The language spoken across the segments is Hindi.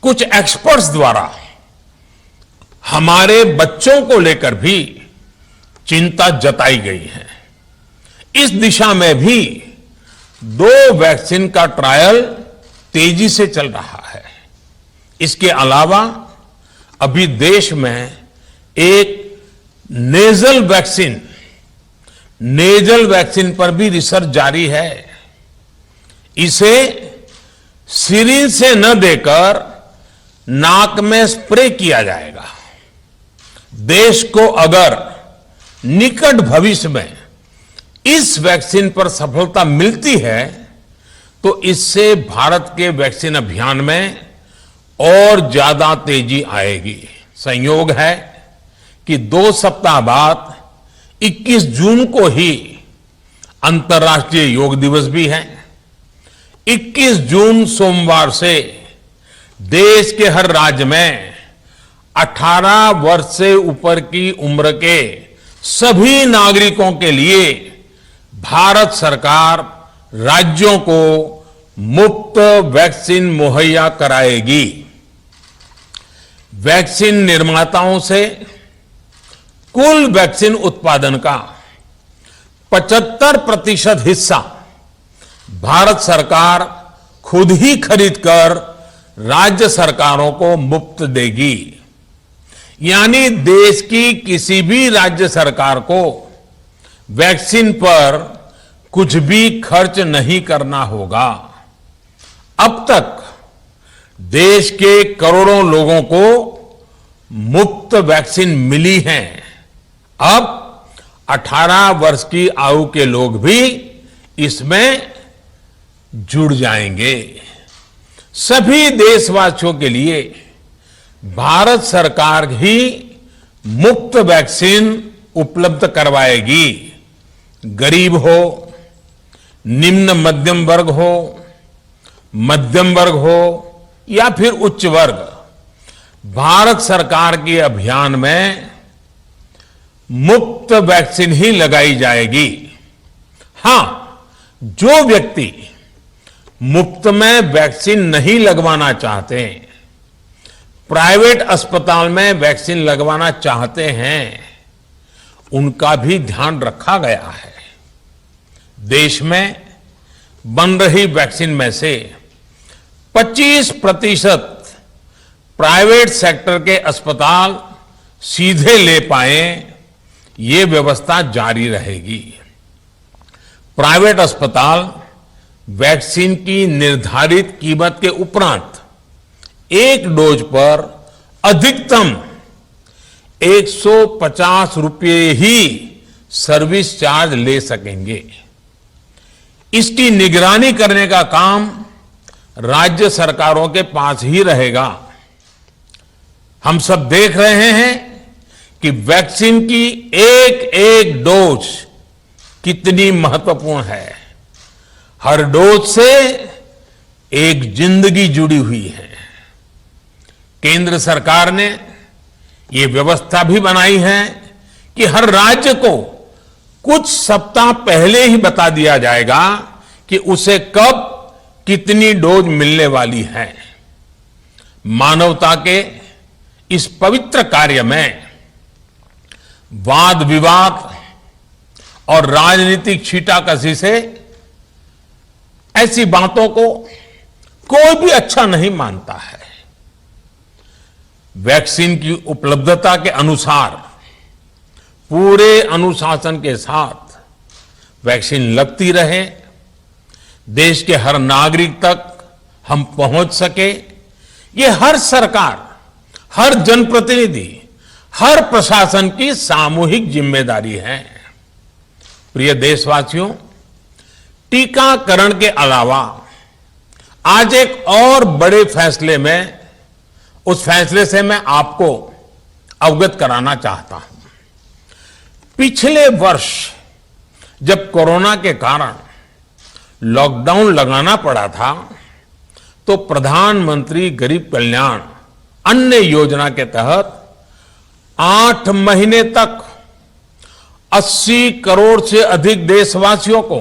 कुछ एक्सपर्ट्स द्वारा हमारे बच्चों को लेकर भी चिंता जताई गई है। इस दिशा में भी 2 वैक्सीन का ट्रायल तेजी से चल रहा है। इसके अलावा अभी देश में एक नेजल वैक्सीन पर भी रिसर्च जारी है। इसे सिरिंज से न देकर नाक में स्प्रे किया जाएगा। देश को अगर निकट भविष्य में इस वैक्सीन पर सफलता मिलती है तो इससे भारत के वैक्सीन अभियान में और ज्यादा तेजी आएगी। संयोग है कि 2 सप्ताह बाद 21 जून को ही अंतर्राष्ट्रीय योग दिवस भी है। 21 जून सोमवार से देश के हर राज्य में 18 वर्ष से ऊपर की उम्र के सभी नागरिकों के लिए भारत सरकार राज्यों को मुफ्त वैक्सीन मुहैया कराएगी। वैक्सीन निर्माताओं से कुल वैक्सीन उत्पादन का 75% हिस्सा भारत सरकार खुद ही खरीदकर राज्य सरकारों को मुफ्त देगी। यानी देश की किसी भी राज्य सरकार को वैक्सीन पर कुछ भी खर्च नहीं करना होगा। अब तक देश के करोड़ों लोगों को मुफ्त वैक्सीन मिली है। अब 18 वर्ष की आयु के लोग भी इसमें जुड़ जाएंगे। सभी देशवासियों के लिए भारत सरकार ही मुफ्त वैक्सीन उपलब्ध करवाएगी। गरीब हो, निम्न मध्यम वर्ग हो, मध्यम वर्ग हो या फिर उच्च वर्ग, भारत सरकार के अभियान में मुफ्त वैक्सीन ही लगाई जाएगी। हां, जो व्यक्ति मुफ्त में वैक्सीन नहीं लगवाना चाहते, प्राइवेट अस्पताल में वैक्सीन लगवाना चाहते हैं, उनका भी ध्यान रखा गया है। देश में बन रही वैक्सीन में से 25% प्राइवेट सेक्टर के अस्पताल सीधे ले पाए, ये व्यवस्था जारी रहेगी। प्राइवेट अस्पताल वैक्सीन की निर्धारित कीमत के उपरांत एक डोज पर अधिकतम 150 रुपये ही सर्विस चार्ज ले सकेंगे। इसकी निगरानी करने का काम राज्य सरकारों के पास ही रहेगा। हम सब देख रहे हैं कि वैक्सीन की एक एक डोज कितनी महत्वपूर्ण है। हर डोज से एक जिंदगी जुड़ी हुई है। केंद्र सरकार ने ये व्यवस्था भी बनाई है कि हर राज्य को कुछ सप्ताह पहले ही बता दिया जाएगा कि उसे कब कितनी डोज मिलने वाली है। मानवता के इस पवित्र कार्य में वाद विवाद और राजनीतिक छींटाकशी से ऐसी बातों को कोई भी अच्छा नहीं मानता है। वैक्सीन की उपलब्धता के अनुसार पूरे अनुशासन के साथ वैक्सीन लगती रहे, देश के हर नागरिक तक हम पहुंच सके, ये हर सरकार, हर जनप्रतिनिधि, हर प्रशासन की सामूहिक जिम्मेदारी है। प्रिय देशवासियों, टीकाकरण के अलावा आज एक और बड़े फैसले में, उस फैसले से मैं आपको अवगत कराना चाहता हूं। पिछले वर्ष जब कोरोना के कारण लॉकडाउन लगाना पड़ा था, तो प्रधानमंत्री गरीब कल्याण अन्न योजना के तहत 8 महीने तक 80 करोड़ से अधिक देशवासियों को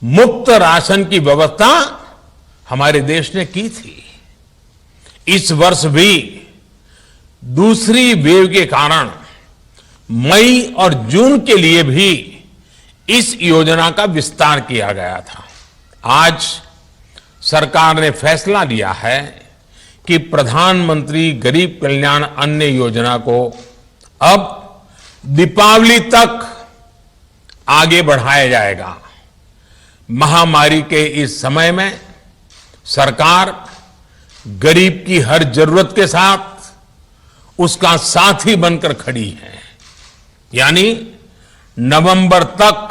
मुफ्त राशन की व्यवस्था हमारे देश ने की थी। इस वर्ष भी दूसरी वेव के कारण मई और जून के लिए भी इस योजना का विस्तार किया गया था। आज सरकार ने फैसला लिया है कि प्रधानमंत्री गरीब कल्याण अन्न योजना को अब दीपावली तक आगे बढ़ाया जाएगा। महामारी के इस समय में सरकार गरीब की हर जरूरत के साथ उसका साथी बनकर खड़ी है। यानी नवंबर तक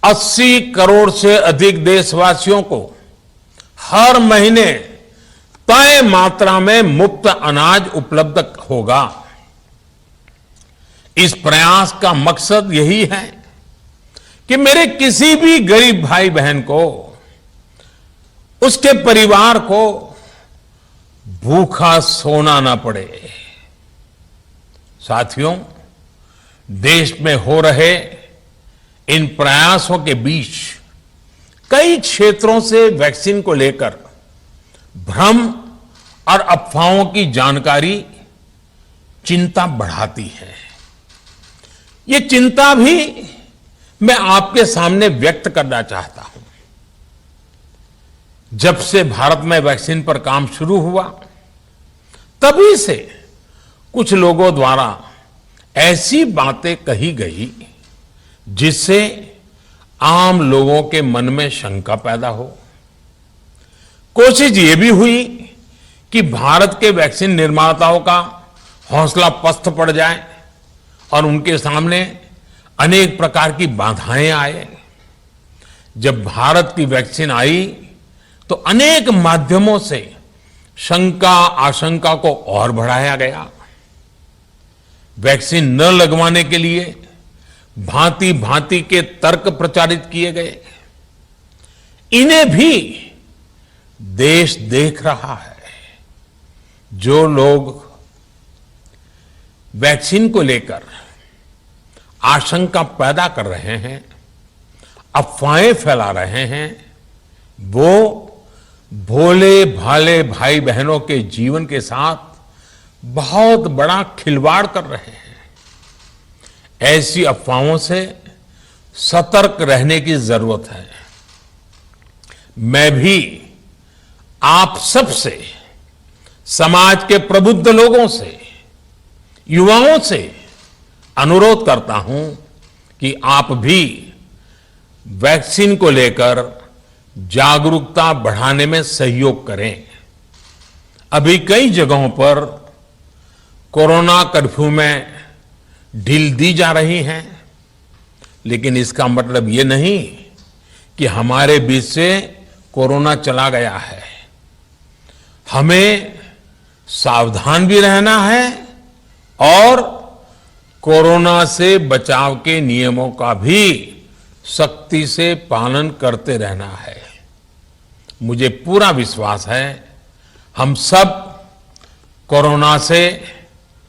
80 करोड़ से अधिक देशवासियों को हर महीने तय मात्रा में मुफ्त अनाज उपलब्ध होगा। इस प्रयास का मकसद यही है कि मेरे किसी भी गरीब भाई बहन को, उसके परिवार को भूखा सोना ना पड़े। साथियों, देश में हो रहे इन प्रयासों के बीच कई क्षेत्रों से वैक्सीन को लेकर भ्रम और अफवाहों की जानकारी चिंता बढ़ाती है। ये चिंता भी मैं आपके सामने व्यक्त करना चाहता हूं। जब से भारत में वैक्सीन पर काम शुरू हुआ, तभी से कुछ लोगों द्वारा ऐसी बातें कही गई जिससे आम लोगों के मन में शंका पैदा हो। कोशिश ये भी हुई कि भारत के वैक्सीन निर्माताओं का हौसला पस्त पड़ जाए और उनके सामने अनेक प्रकार की बाधाएं आए। जब भारत की वैक्सीन आई तो अनेक माध्यमों से शंका आशंका को और बढ़ाया गया। वैक्सीन न लगवाने के लिए भांति भांति के तर्क प्रचारित किए गए। इन्हें भी देश देख रहा है। जो लोग वैक्सीन को लेकर आशंका पैदा कर रहे हैं, अफवाहें फैला रहे हैं, वो भोले भाले भाई बहनों के जीवन के साथ बहुत बड़ा खिलवाड़ कर रहे हैं। ऐसी अफवाहों से सतर्क रहने की जरूरत है। मैं भी आप सबसे, समाज के प्रबुद्ध लोगों से, युवाओं से अनुरोध करता हूं कि आप भी वैक्सीन को लेकर जागरूकता बढ़ाने में सहयोग करें। अभी कई जगहों पर कोरोना कर्फ्यू में ढील दी जा रही है, लेकिन इसका मतलब ये नहीं कि हमारे बीच से कोरोना चला गया है। हमें सावधान भी रहना है और कोरोना से बचाव के नियमों का भी सख्ती से पालन करते रहना है। मुझे पूरा विश्वास है हम सब कोरोना से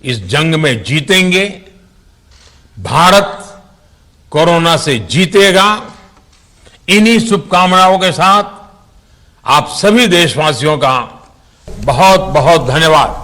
इस जंग में जीतेंगे। भारत कोरोना से जीतेगा। इन्हीं शुभकामनाओं के साथ आप सभी देशवासियों का बहुत बहुत धन्यवाद।